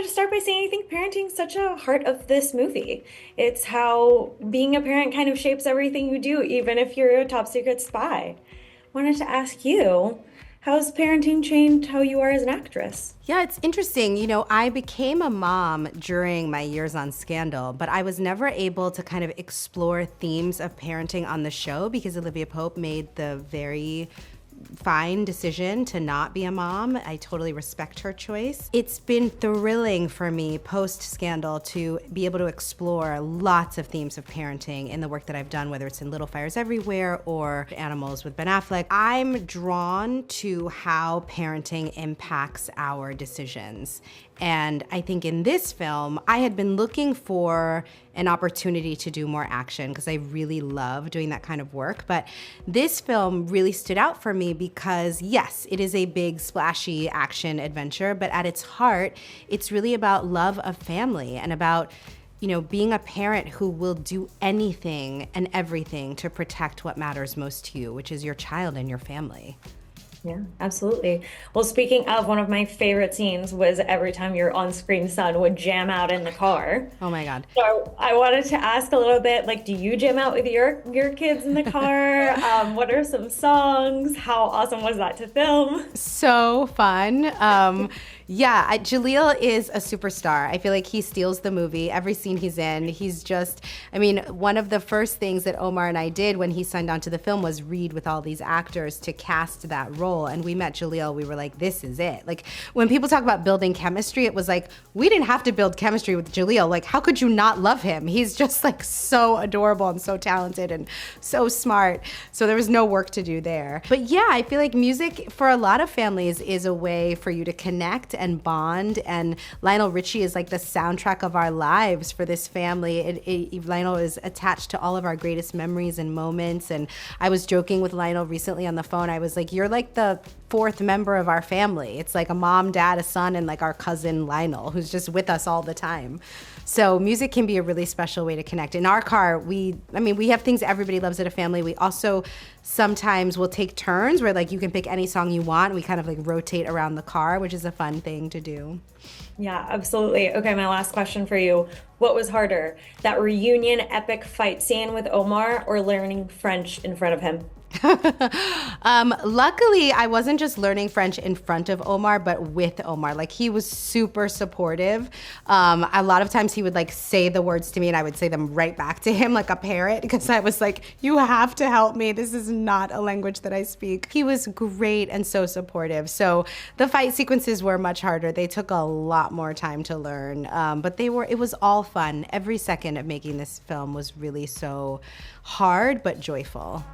to start by saying I think parenting's such a heart of this movie. It's how being a parent kind of shapes everything you do, even if you're a top secret spy. Wanted to ask you, how's parenting changed how you are as an actress? Yeah, it's interesting. I became a mom during my years on Scandal, but I was never able to kind of explore themes of parenting on the show because Olivia Pope made the very fine decision to not be a mom. I totally respect her choice. It's been thrilling for me post-Scandal to be able to explore lots of themes of parenting in the work that I've done, whether it's in Little Fires Everywhere or Animals with Ben Affleck. I'm drawn to how parenting impacts our decisions. And I think in this film, I had been looking for an opportunity to do more action because I really love doing that kind of work. But this film really stood out for me because, yes, it is a big, splashy action adventure, but at its heart, it's really about love of family and about being a parent who will do anything and everything to protect what matters most to you, which is your child and your family. Yeah, absolutely. Well, speaking of, one of my favorite scenes was every time your on-screen son would jam out in the car. Oh my God. So I wanted to ask a little bit, like, do you jam out with your kids in the car? What are some songs? How awesome was that to film? So fun. Jaleel is a superstar. I feel like he steals the movie. Every scene he's in, one of the first things that Omar and I did when he signed on to the film was read with all these actors to cast that role. And we met Jaleel, we were like, this is it. Like, when people talk about building chemistry, it was like, we didn't have to build chemistry with Jaleel. Like, how could you not love him? He's just like so adorable and so talented and so smart. So there was no work to do there. But yeah, I feel like music for a lot of families is a way for you to connect and bond. And Lionel Richie is like the soundtrack of our lives for this family. Lionel is attached to all of our greatest memories and moments. And I was joking with Lionel recently on the phone. I was like, you're like the fourth member of our family. It's like a mom, dad, a son, and like our cousin Lionel, who's just with us all the time. So music can be a really special way to connect. In our car, we have things everybody loves at a family. We also sometimes will take turns where like you can pick any song you want. We kind of like rotate around the car, which is a fun thing to do. Yeah, absolutely. Okay, my last question for you. What was harder, that reunion epic fight scene with Omar or learning French in front of him? Luckily, I wasn't just learning French in front of Omar, but with Omar. Like, he was super supportive. A lot of times he would like say the words to me and I would say them right back to him like a parrot because I was like, you have to help me. This is not a language that I speak. He was great and so supportive. So the fight sequences were much harder. They took a lot more time to learn, but it was all fun. Every second of making this film was really so hard, but joyful.